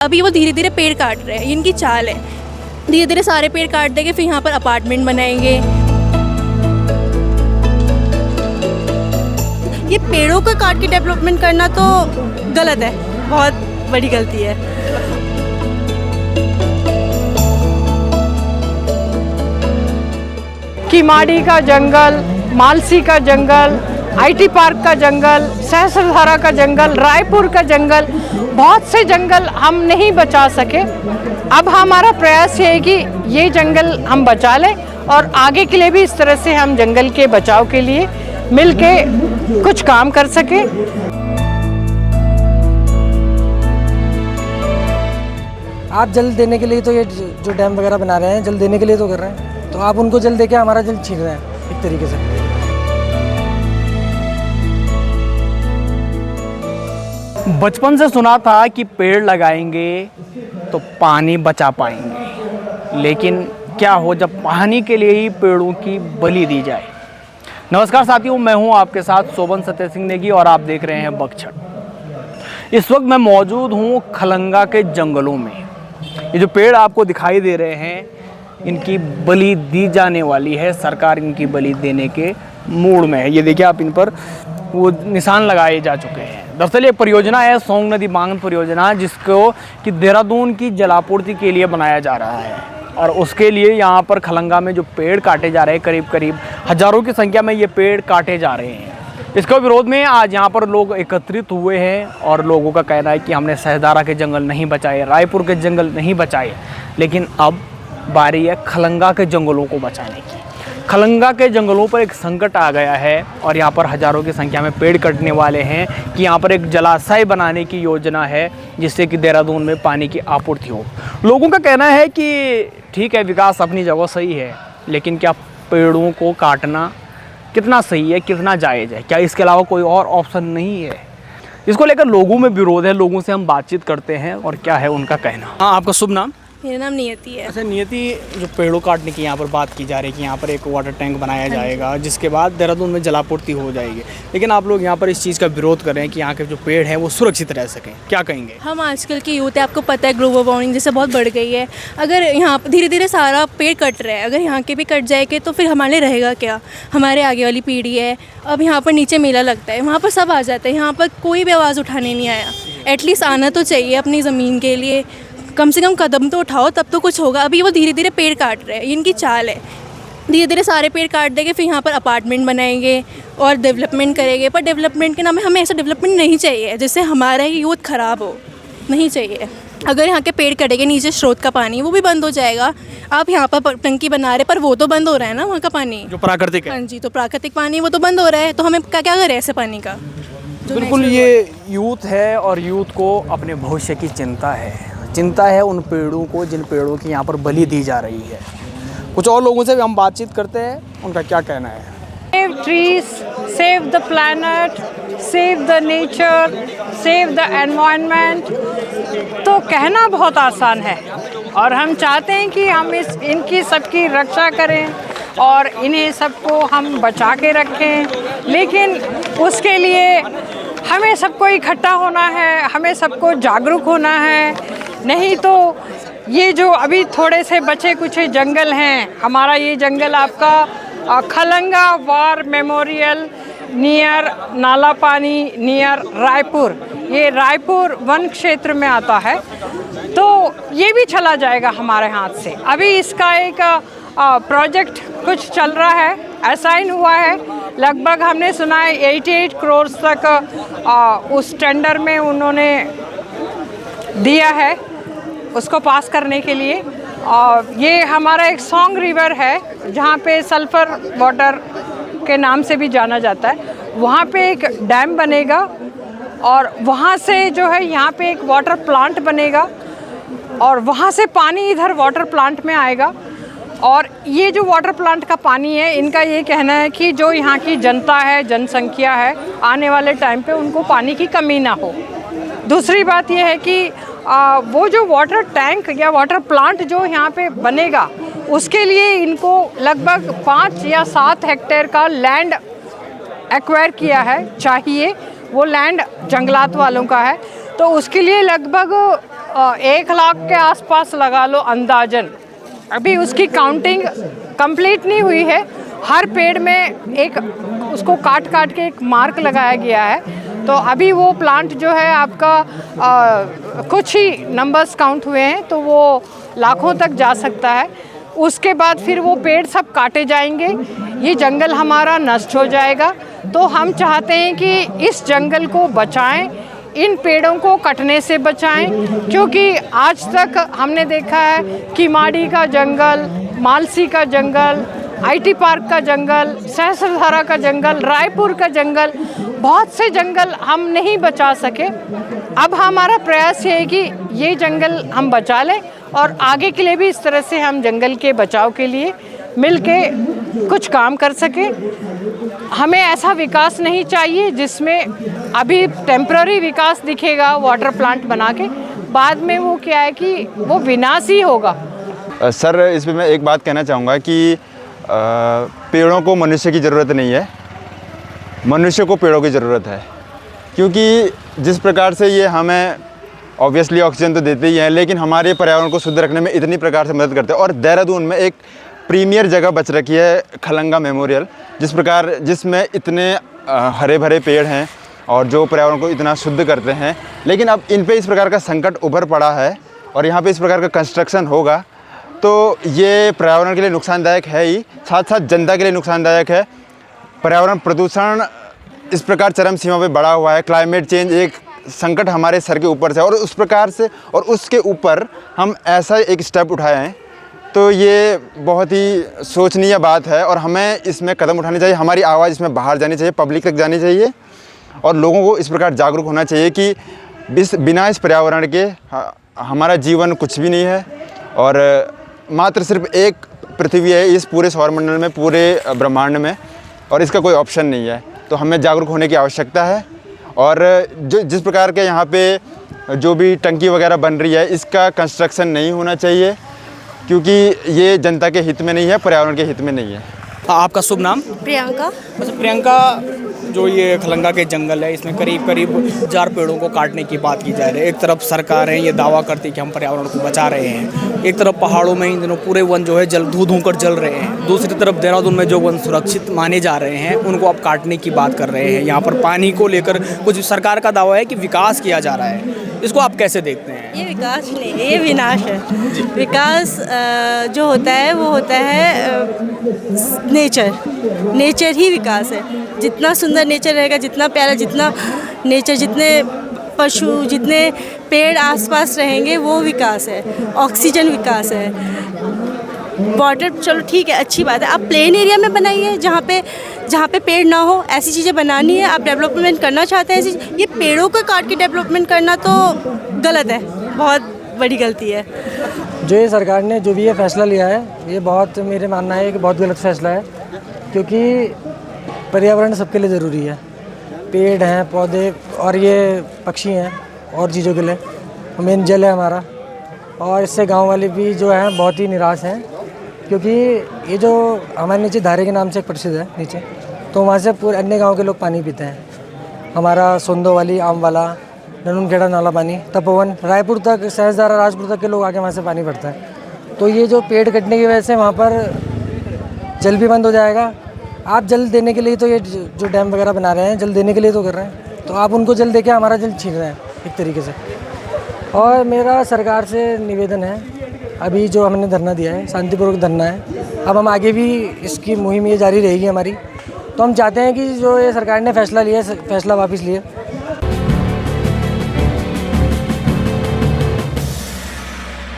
अभी वो धीरे धीरे पेड़ काट रहे हैं, इनकी चाल है। धीरे धीरे सारे पेड़ काट देंगे, फिर यहाँ पर अपार्टमेंट बनाएंगे। ये पेड़ों को काट के डेवलपमेंट करना तो गलत है, बहुत बड़ी गलती है। किमाड़ी का जंगल, मालसी का जंगल, आईटी पार्क का जंगल, सहस्त्रधारा का जंगल, रायपुर का जंगल, बहुत से जंगल हम नहीं बचा सके। अब हमारा प्रयास ये है कि ये जंगल हम बचा लें और आगे के लिए भी इस तरह से हम जंगल के बचाव के लिए मिलके कुछ काम कर सके। आप जल देने के लिए तो ये जो डैम वगैरह बना रहे हैं, जल देने के लिए तो कर रहे हैं, तो आप उनको जल देके हमारा जल छीन रहे हैं एक तरीके से। बचपन से सुना था कि पेड़ लगाएंगे तो पानी बचा पाएंगे, लेकिन क्या हो जब पानी के लिए ही पेड़ों की बलि दी जाए। नमस्कार साथियों, मैं हूं आपके साथ शोभन सत्य सिंह नेगी और आप देख रहे हैं बकछड़। इस वक्त मैं मौजूद हूं खलंगा के जंगलों में। ये जो पेड़ आपको दिखाई दे रहे हैं, इनकी बलि दी जाने वाली है। सरकार इनकी बलि देने के मूड में है। ये देखिए आप, इन पर वो निशान लगाए जा चुके हैं। दरअसल ये परियोजना है सोंग नदी बांध परियोजना, जिसको कि देहरादून की जलापूर्ति के लिए बनाया जा रहा है। और उसके लिए यहाँ पर खलंगा में जो पेड़ काटे जा रहे हैं, करीब करीब हजारों की संख्या में ये पेड़ काटे जा रहे हैं। इसके विरोध में आज यहाँ पर लोग एकत्रित हुए हैं और लोगों का कहना है कि हमने सहस्त्रधारा के जंगल नहीं बचाए, रायपुर के जंगल नहीं बचाए, लेकिन अब बारी है खलंगा के जंगलों को बचाने की। खलंगा के जंगलों पर एक संकट आ गया है और यहाँ पर हजारों की संख्या में पेड़ कटने वाले हैं कि यहाँ पर एक जलाशय बनाने की योजना है, जिससे कि देहरादून में पानी की आपूर्ति हो। लोगों का कहना है कि ठीक है, विकास अपनी जगह सही है, लेकिन क्या पेड़ों को काटना कितना सही है, कितना जायज़ है? क्या इसके अलावा कोई और ऑप्शन नहीं है? इसको लेकर लोगों में विरोध है। लोगों से हम बातचीत करते हैं और क्या है उनका कहना। हाँ, आपका शुभ नाम? मेरा नाम नियति है। अच्छा नियति, जो पेड़ों काटने की यहाँ पर बात की जा रही है कि यहाँ पर एक वाटर टैंक बनाया जाएगा, जिसके बाद देहरादून में जलापूर्ति हो जाएगी, लेकिन आप लोग यहाँ पर इस चीज़ का विरोध कर रहे हैं कि यहाँ के जो पेड़ हैं वो सुरक्षित रह सकें, क्या कहेंगे? हम आजकल की यूथ है, आपको पता है ग्लोबल वार्मिंग जैसे बहुत बढ़ गई है। अगर यहाँ पर धीरे धीरे सारा पेड़ कट रहा है, अगर यहाँ के भी कट जाएंगे तो फिर हमारे लिए रहेगा क्या? हमारे आगे वाली पीढ़ी है। अब यहाँ पर नीचे मेला लगता है, वहाँ पर सब आ जाता है, यहाँ पर कोई भी आवाज़ उठाने नहीं आया। एटलीस्ट आना तो चाहिए अपनी ज़मीन के लिए, कम से कम कदम तो उठाओ, तब तो कुछ होगा। अभी वो धीरे धीरे पेड़ काट रहे हैं, इनकी चाल है। धीरे धीरे सारे पेड़ काट देंगे, फिर यहाँ पर अपार्टमेंट बनाएंगे और डेवलपमेंट करेंगे। पर डेवलपमेंट के नाम में हमें ऐसा डेवलपमेंट नहीं चाहिए जिससे हमारा यूथ ख़राब हो, नहीं चाहिए। अगर यहाँ के पेड़ कटेंगे, नीचे स्रोत का पानी वो भी बंद हो जाएगा। आप यहाँ पर टंकी बना रहे, पर वो तो बंद हो रहा है ना, वहाँ का पानी जो प्राकृतिक है। हाँ जी, तो प्राकृतिक पानी वो तो बंद हो रहा है, तो हमें क्या क्या करें ऐसे पानी का? बिल्कुल, ये यूथ है और यूथ को अपने भविष्य की चिंता है उन पेड़ों को, जिन पेड़ों की यहाँ पर बलि दी जा रही है। कुछ और लोगों से भी हम बातचीत करते हैं, उनका क्या कहना है। Save trees, save the planet, save the nature, save the environment. तो कहना बहुत आसान है और हम चाहते हैं कि हम इनकी सबकी रक्षा करें और इन्हें सबको हम बचा के रखें, लेकिन उसके लिए हमें सबको इकट्ठा होना है, हमें सबको जागरूक होना है। नहीं तो ये जो अभी थोड़े से बचे कुछ जंगल हैं, हमारा ये जंगल आपका खलंगा वार मेमोरियल नियर नाला पानी नियर रायपुर, ये रायपुर वन क्षेत्र में आता है, तो ये भी चला जाएगा हमारे हाथ से। अभी इसका एक प्रोजेक्ट कुछ चल रहा है, असाइन हुआ है। लगभग हमने सुना है 88 करोड़ तक उस टेंडर में उन्होंने दिया है उसको पास करने के लिए। और ये हमारा एक सॉन्ग रिवर है, जहाँ पे सल्फर वाटर के नाम से भी जाना जाता है। वहाँ पे एक डैम बनेगा और वहाँ से जो है यहाँ पे एक वाटर प्लांट बनेगा और वहाँ से पानी इधर वाटर प्लांट में आएगा। और ये जो वाटर प्लांट का पानी है, इनका ये कहना है कि जो यहाँ की जनता है, जनसंख्या है, आने वाले टाइम पे उनको पानी की कमी ना हो। दूसरी बात यह है कि वो जो वाटर टैंक या वाटर प्लांट जो यहाँ पे बनेगा, उसके लिए इनको लगभग 5 या 7 हेक्टेयर का लैंड एक्वायर किया है चाहिए। वो लैंड जंगलात वालों का है, तो उसके लिए लगभग 1 लाख के आसपास लगा लो अंदाजन। अभी उसकी काउंटिंग कंप्लीट नहीं हुई है। हर पेड़ में एक उसको काट काट के एक मार्क लगाया गया है। तो अभी वो प्लांट जो है आपका कुछ ही नंबर्स काउंट हुए हैं, तो वो लाखों तक जा सकता है। उसके बाद फिर वो पेड़ सब काटे जाएंगे, ये जंगल हमारा नष्ट हो जाएगा। तो हम चाहते हैं कि इस जंगल को बचाएं, इन पेड़ों को कटने से बचाएं, क्योंकि आज तक हमने देखा है कि माड़ी का जंगल, मालसी का जंगल, आईटी पार्क का जंगल, सहस्त्रधारा का जंगल, रायपुर का जंगल, बहुत से जंगल हम नहीं बचा सके। अब हमारा प्रयास ये है कि ये जंगल हम बचा लें और आगे के लिए भी इस तरह से हम जंगल के बचाव के लिए मिलके कुछ काम कर सके। हमें ऐसा विकास नहीं चाहिए जिसमें अभी टेम्पररी विकास दिखेगा वाटर प्लांट बना के, बाद में वो क्या है कि वो विनाशी होगा। सर, इस पे मैं एक बात कहना चाहूँगा कि पेड़ों को मनुष्य की ज़रूरत नहीं है, मनुष्य को पेड़ों की ज़रूरत है। क्योंकि जिस प्रकार से ये हमें ऑब्वियसली ऑक्सीजन तो देते ही हैं, लेकिन हमारे पर्यावरण को शुद्ध रखने में इतनी प्रकार से मदद करते हैं। और देहरादून में एक प्रीमियर जगह बच रखी है खलंगा मेमोरियल, जिसमें इतने हरे भरे पेड़ हैं और जो पर्यावरण को इतना शुद्ध करते हैं। लेकिन अब इन पे इस प्रकार का संकट उभर पड़ा है और यहाँ पे इस प्रकार का कंस्ट्रक्शन होगा तो ये पर्यावरण के लिए नुकसानदायक है ही, साथ साथ जनता के लिए नुकसानदायक है। पर्यावरण प्रदूषण इस प्रकार चरम सीमा पे बढ़ा हुआ है। क्लाइमेट चेंज एक संकट हमारे सर के ऊपर से, और उस प्रकार से और उसके ऊपर हम ऐसा एक स्टेप उठाए हैं, तो ये बहुत ही सोचनीय बात है और हमें इसमें कदम उठाने चाहिए। हमारी आवाज़ इसमें बाहर जानी चाहिए, पब्लिक तक जानी चाहिए और लोगों को इस प्रकार जागरूक होना चाहिए कि बिना इस पर्यावरण के हमारा जीवन कुछ भी नहीं है और मात्र सिर्फ एक पृथ्वी है इस पूरे सौरमंडल में, पूरे ब्रह्मांड में, और इसका कोई ऑप्शन नहीं है। तो हमें जागरूक होने की आवश्यकता है। और जिस प्रकार के यहाँ पे जो भी टंकी वगैरह बन रही है, इसका कंस्ट्रक्शन नहीं होना चाहिए, क्योंकि ये जनता के हित में नहीं है, पर्यावरण के हित में नहीं है। आपका शुभ नाम? प्रियंका। अच्छा प्रियंका, जो ये खलंगा के जंगल है, इसमें करीब 1000 पेड़ों को काटने की बात की जा रही है। एक तरफ सरकार है ये दावा करती है कि हम पर्यावरण को बचा रहे हैं, एक तरफ पहाड़ों में इन दिनों पूरे वन जो है धू धू कर जल रहे हैं, दूसरी तरफ देहरादून में जो वन सुरक्षित माने जा रहे हैं उनको आप काटने की बात कर रहे हैं। यहाँ पर पानी को लेकर कुछ सरकार का दावा है कि विकास किया जा रहा है, इसको आप कैसे देखते हैं? ये विकास नहीं है, ये विनाश है। विकास जो होता है वो होता है नेचर ही विकास है। जितना सुंदर नेचर रहेगा, जितना प्यारा, जितना नेचर, जितने पशु, जितने पेड़ आसपास रहेंगे वो विकास है। ऑक्सीजन विकास है। वाटर चलो ठीक है, अच्छी बात है। आप प्लेन एरिया में बनाइए जहाँ पे पेड़ ना हो, ऐसी चीज़ें बनानी है। आप डेवलपमेंट करना चाहते हैं ऐसी, ये पेड़ों को काट के डेवलपमेंट करना तो गलत है, बहुत बड़ी गलती है। जो ये सरकार ने जो भी ये फैसला लिया है, ये बहुत, मेरे मानना है कि बहुत गलत फैसला है, क्योंकि पर्यावरण सबके लिए ज़रूरी है। पेड़ हैं, पौधे और ये पक्षी हैं और चीज़ों के लिए, मेन जल है हमारा। और इससे गांव वाले भी जो हैं बहुत ही निराश हैं, क्योंकि ये जो हमारे नीचे धारे के नाम से एक प्रसिद्ध है नीचे, तो वहाँ से पूरे अन्य गांव के लोग पानी पीते हैं। हमारा सोंदो वाली, आम वाला, ननूनखेड़ा नाला पानी, तपोवन, रायपुर तक, सहस्त्रधारा, राजपुर तक के लोग आके वहाँ से पानी भरते हैं। तो ये जो पेड़ कटने की वजह से वहाँ पर जल भी बंद हो जाएगा। आप जल देने के लिए तो ये जो डैम वगैरह बना रहे हैं, जल देने के लिए तो कर रहे हैं, तो आप उनको जल देके हमारा जल छीन रहे हैं एक तरीके से। और मेरा सरकार से निवेदन है, अभी जो हमने धरना दिया है शांतिपूर्वक धरना है, अब हम आगे भी इसकी मुहिम ये जारी रहेगी हमारी। तो हम चाहते हैं कि जो ये सरकार ने फैसला लिया है, फैसला वापस लिए